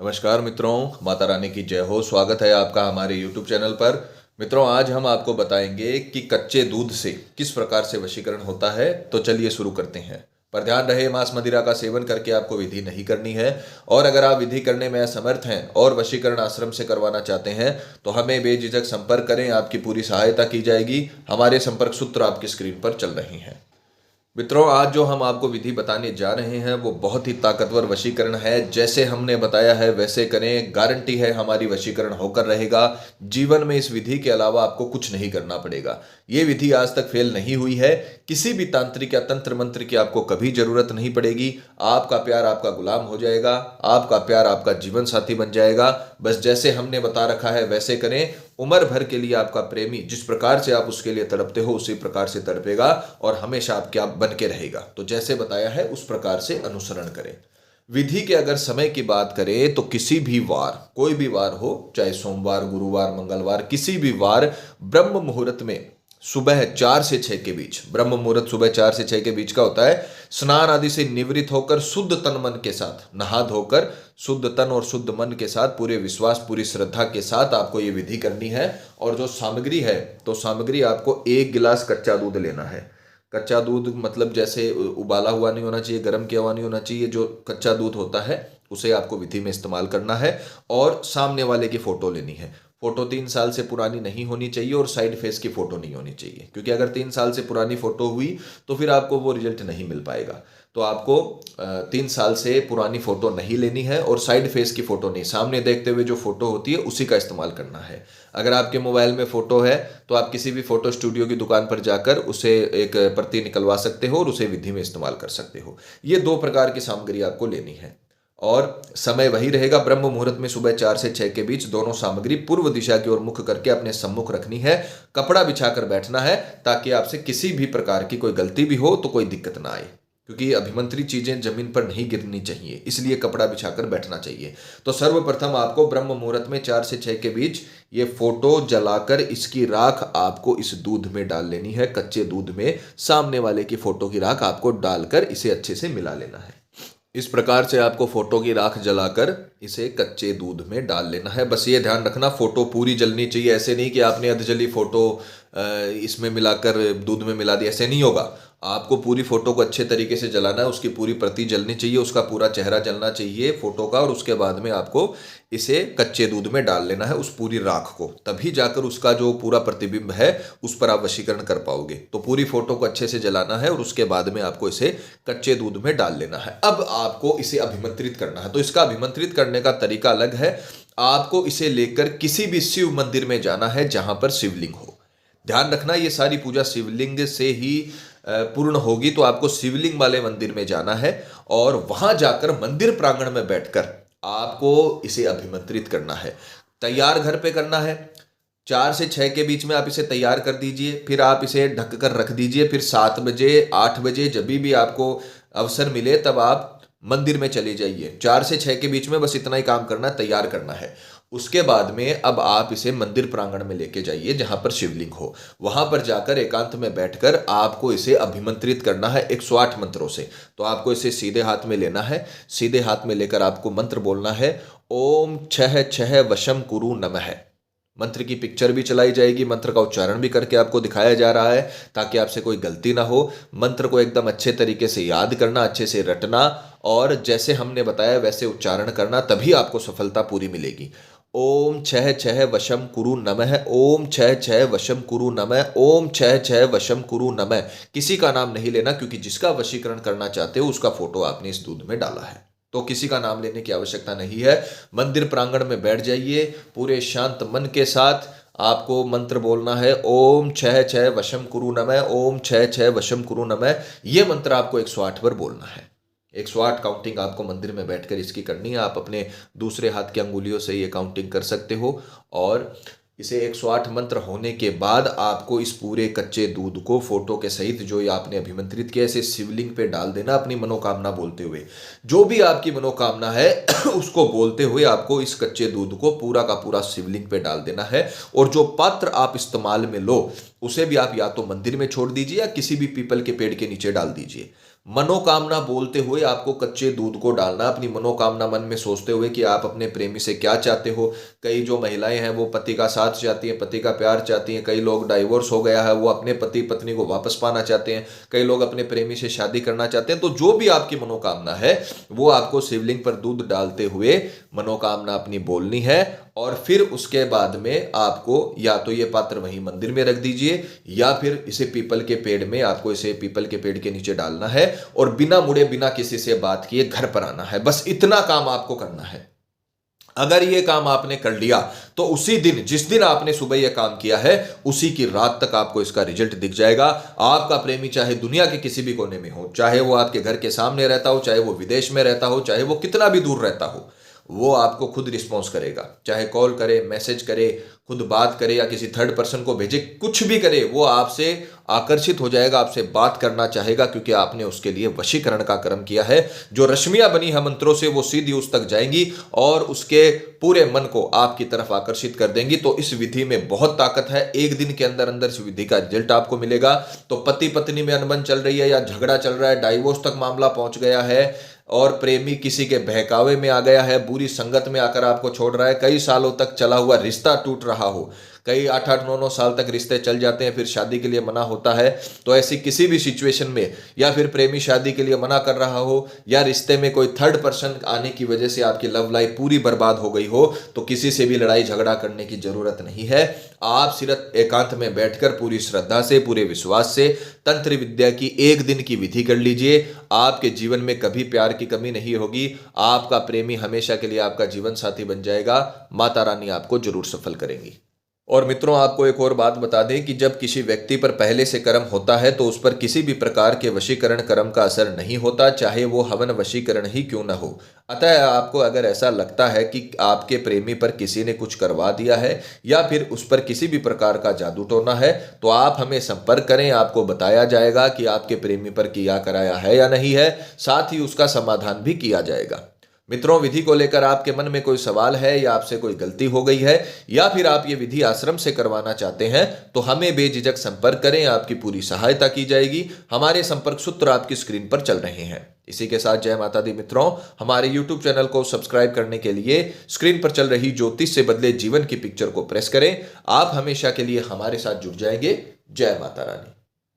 नमस्कार मित्रों, माता रानी की जय हो। स्वागत है आपका हमारे YouTube चैनल पर। मित्रों, आज हम आपको बताएंगे कि कच्चे दूध से किस प्रकार से वशीकरण होता है। तो चलिए शुरू करते हैं। पर ध्यान रहे, मांस मदिरा का सेवन करके आपको विधि नहीं करनी है। और अगर आप विधि करने में असमर्थ हैं और वशीकरण आश्रम से करवाना चाहते हैं तो हमें बेझिझक संपर्क करें, आपकी पूरी सहायता की जाएगी। हमारे संपर्क सूत्र आपकी स्क्रीन पर चल रही हैं। मित्रों, आज जो हम आपको विधि बताने जा रहे हैं वो बहुत ही ताकतवर वशीकरण है। जैसे हमने बताया है वैसे करें, गारंटी है हमारी वशीकरण होकर रहेगा। जीवन में इस विधि के अलावा आपको कुछ नहीं करना पड़ेगा। ये विधि आज तक फेल नहीं हुई है। किसी भी तांत्रिक या तंत्र मंत्र की आपको कभी जरूरत नहीं पड़ेगी। आपका प्यार आपका गुलाम हो जाएगा, आपका प्यार आपका जीवन साथी बन जाएगा। बस जैसे हमने बता रखा है वैसे करें। उम्र भर के लिए आपका प्रेमी जिस प्रकार से आप उसके लिए तड़पते हो उसी प्रकार से तड़पेगा और हमेशा आपके आप बन के रहेगा। तो जैसे बताया है उस प्रकार से अनुसरण करें। विधि के अगर समय की बात करें तो किसी भी वार, कोई भी वार हो, चाहे सोमवार, गुरुवार, मंगलवार, किसी भी वार ब्रह्म मुहूर्त में सुबह 4 से 6 के बीच, ब्रह्म मुहूर्त सुबह 4 से 6 के बीच का होता है। स्नान आदि से निवृत्त होकर शुद्ध तन मन के साथ, नहा धोकर शुद्ध तन और शुद्ध मन के साथ, पूरे विश्वास पूरी श्रद्धा के साथ आपको ये विधि करनी है। और जो सामग्री है, तो सामग्री आपको 1 गिलास कच्चा दूध लेना है। कच्चा दूध मतलब जैसे उबाला हुआ नहीं होना चाहिए, गर्म किया हुआ नहीं होना चाहिए। जो कच्चा दूध होता है उसे आपको विधि में इस्तेमाल करना है। और सामने वाले की फोटो लेनी है। फोटो 3 साल से पुरानी नहीं होनी चाहिए और साइड फेस की फोटो नहीं होनी चाहिए, क्योंकि अगर 3 साल से पुरानी फोटो हुई तो फिर आपको वो रिजल्ट नहीं मिल पाएगा। तो आपको 3 साल से पुरानी फोटो नहीं लेनी है और साइड फेस की फोटो नहीं, सामने देखते हुए जो फोटो होती है उसी का इस्तेमाल करना है। अगर आपके मोबाइल में फोटो है तो आप किसी भी फोटो स्टूडियो की दुकान पर जाकर उसे एक प्रति निकलवा सकते हो और उसे विधि में इस्तेमाल कर सकते हो। ये 2 प्रकार की सामग्री आपको लेनी है और समय वही रहेगा। ब्रह्म मुहूर्त में सुबह 4 से 6 के बीच दोनों सामग्री पूर्व दिशा की ओर मुख करके अपने सम्मुख रखनी है। कपड़ा बिछाकर बैठना है ताकि आपसे किसी भी प्रकार की कोई गलती भी हो तो कोई दिक्कत ना आए, क्योंकि अभिमंत्रित चीजें जमीन पर नहीं गिरनी चाहिए, इसलिए कपड़ा बिछाकर बैठना चाहिए। तो सर्वप्रथम आपको ब्रह्म मुहूर्त में 4 से 6 के बीच ये फोटो जलाकर इसकी राख आपको इस दूध में डाल लेनी है। कच्चे दूध में सामने वाले की फोटो की राख आपको डालकर इसे अच्छे से मिला लेना है। इस प्रकार से आपको फोटो की राख जलाकर इसे कच्चे दूध में डाल लेना है। बस ये ध्यान रखना, फोटो पूरी जलनी चाहिए। ऐसे नहीं कि आपने अधजली फोटो इसमें मिलाकर दूध में मिला दी, ऐसे नहीं होगा। आपको पूरी फोटो को अच्छे तरीके से जलाना है, उसकी पूरी प्रति जलनी चाहिए, उसका पूरा चेहरा जलना चाहिए फोटो का। और उसके बाद में आपको इसे कच्चे दूध में डाल लेना है, उस पूरी राख को। तभी जाकर उसका जो पूरा प्रतिबिंब है उस पर आप वशीकरण कर पाओगे। तो पूरी फोटो को अच्छे से जलाना है और उसके बाद में आपको इसे कच्चे दूध में डाल लेना है। अब आपको इसे अभिमंत्रित करना है। तो इसका अभिमंत्रित करने का तरीका अलग है। आपको इसे लेकर किसी भी शिव मंदिर में जाना है जहां पर शिवलिंग हो। ध्यान रखना, ये सारी पूजा शिवलिंग से ही पूर्ण होगी। तो आपको शिवलिंग वाले मंदिर में जाना है और वहां जाकर मंदिर प्रांगण में बैठकर आपको इसे अभिमंत्रित करना है। तैयार घर पे करना है। 4 से 6 के बीच में आप इसे तैयार कर दीजिए, फिर आप इसे ढक कर रख दीजिए। फिर 7 बजे 8 बजे जब भी आपको अवसर मिले तब आप मंदिर में चले जाइए। 4 से 6 के बीच में बस इतना ही काम करना, तैयार करना है। उसके बाद में अब आप इसे मंदिर प्रांगण में लेके जाइए जहां पर शिवलिंग हो। वहां पर जाकर एकांत में बैठकर आपको इसे अभिमंत्रित करना है 108 मंत्रों से। तो आपको इसे सीधे हाथ में लेना है। सीधे हाथ में लेकर आपको मंत्र बोलना है, ओम छह छह वशम कुरु नमः। मंत्र की पिक्चर भी चलाई जाएगी, मंत्र का उच्चारण भी करके आपको दिखाया जा रहा है ताकि आपसे कोई गलती ना हो। मंत्र को एकदम अच्छे तरीके से याद करना, अच्छे से रटना और जैसे हमने बताया वैसे उच्चारण करना, तभी आपको सफलता पूरी मिलेगी। ओम छह छह वशम कुरु नमः, ओम छह छह वशम कुरु नमः, ओम छह छह वशम कुरु नमः। किसी का नाम नहीं लेना, क्योंकि जिसका वशीकरण करना चाहते हो उसका फोटो आपने इस दूध में डाला है, तो किसी का नाम लेने की आवश्यकता नहीं है। मंदिर प्रांगण में बैठ जाइए, पूरे शांत मन के साथ आपको मंत्र बोलना है, ओम छह छह वशम कुरु नमः, ओम छह छह वशम कुरु नमः। ये मंत्र आपको 108 बार बोलना है। 108 काउंटिंग आपको मंदिर में बैठकर इसकी करनी है। आप अपने दूसरे हाथ की अंगुलियों से ये काउंटिंग कर सकते हो। और इसे 108 मंत्र होने के बाद आपको इस पूरे कच्चे दूध को फोटो के सहित जो ये आपने अभिमंत्रित किया, इसे शिवलिंग पे डाल देना अपनी मनोकामना बोलते हुए। जो भी आपकी मनोकामना है उसको बोलते हुए आपको इस कच्चे दूध को पूरा का पूरा शिवलिंग पे डाल देना है। और जो पात्र आप इस्तेमाल में लो उसे भी आप या तो मंदिर में छोड़ दीजिए या किसी भी पीपल के पेड़ के नीचे डाल दीजिए। मनोकामना बोलते हुए आपको कच्चे दूध को डालना, अपनी मनोकामना मन में सोचते हुए कि आप अपने प्रेमी से क्या चाहते हो। कई जो महिलाएं हैं वो पति का साथ चाहती हैं, पति का प्यार चाहती हैं। कई लोग डाइवोर्स हो गया है, वो अपने पति पत्नी को वापस पाना चाहते हैं। कई लोग अपने प्रेमी से शादी करना चाहते हैं। तो जो भी आपकी मनोकामना है वो आपको शिवलिंग पर दूध डालते हुए मनोकामना अपनी बोलनी है। और फिर उसके बाद में आपको या तो ये पात्र वहीं मंदिर में रख दीजिए या फिर इसे पीपल के पेड़ में, आपको इसे पीपल के पेड़ के नीचे डालना है और बिना मुड़े बिना किसी से बात किए घर पर आना है। बस इतना काम आपको करना है। अगर ये काम आपने कर लिया तो उसी दिन, जिस दिन आपने सुबह यह काम किया है, उसी की रात तक आपको इसका रिजल्ट दिख जाएगा। आपका प्रेमी चाहे दुनिया के किसी भी कोने में हो, चाहे वो आपके घर के सामने रहता हो, चाहे वो विदेश में रहता हो, चाहे वो कितना भी दूर रहता हो, वो आपको खुद रिस्पॉन्स करेगा। चाहे कॉल करे, मैसेज करे, खुद बात करे या किसी थर्ड पर्सन को भेजे, कुछ भी करे, वो आपसे आकर्षित हो जाएगा, आपसे बात करना चाहेगा, क्योंकि आपने उसके लिए वशीकरण का कर्म किया है। जो रश्मियां बनी है मंत्रों से वो सीधी उस तक जाएंगी और उसके पूरे मन को आपकी तरफ आकर्षित कर देंगी। तो इस विधि में बहुत ताकत है। एक दिन के अंदर अंदर इस विधि का रिजल्ट आपको मिलेगा। तो पति पत्नी में अनबन चल रही है या झगड़ा चल रहा है, डाइवोर्स तक मामला पहुंच गया है और प्रेमी किसी के बहकावे में आ गया है, बुरी संगत में आकर आपको छोड़ रहा है, कई सालों तक चला हुआ रिश्ता टूट रहा हो, कई 8-8, 9-9 साल तक रिश्ते चल जाते हैं, फिर शादी के लिए मना होता है। तो ऐसी किसी भी सिचुएशन में, या फिर प्रेमी शादी के लिए मना कर रहा हो, या रिश्ते में कोई थर्ड पर्सन आने की वजह से आपकी लव लाइफ पूरी बर्बाद हो गई हो, तो किसी से भी लड़ाई झगड़ा करने की जरूरत नहीं है। आप सिर्फ एकांत में बैठकर पूरी श्रद्धा से, पूरे विश्वास से तंत्र विद्या की एक दिन की विधि कर लीजिए। आपके जीवन में कभी प्यार की कमी नहीं होगी। आपका प्रेमी हमेशा के लिए आपका जीवन साथी बन जाएगा। माता रानी आपको जरूर सफल करेंगी। और मित्रों, आपको एक और बात बता दें कि जब किसी व्यक्ति पर पहले से कर्म होता है तो उस पर किसी भी प्रकार के वशीकरण कर्म का असर नहीं होता, चाहे वो हवन वशीकरण ही क्यों न हो। अतः आपको अगर ऐसा लगता है कि आपके प्रेमी पर किसी ने कुछ करवा दिया है या फिर उस पर किसी भी प्रकार का जादू टोना है, तो आप हमें संपर्क करें। आपको बताया जाएगा कि आपके प्रेमी पर किया कराया है या नहीं है, साथ ही उसका समाधान भी किया जाएगा। मित्रों, विधि को लेकर आपके मन में कोई सवाल है या आपसे कोई गलती हो गई है या फिर आप ये विधि आश्रम से करवाना चाहते हैं, तो हमें बेझिझक संपर्क करें। आपकी पूरी सहायता की जाएगी। हमारे संपर्क सूत्र आपकी स्क्रीन पर चल रहे हैं। इसी के साथ जय माता दी मित्रों, हमारे YouTube चैनल को सब्सक्राइब करने के लिए स्क्रीन पर चल रही ज्योतिष से बदले जीवन की पिक्चर को प्रेस करें। आप हमेशा के लिए हमारे साथ जुड़ जाएंगे। जय माता रानी।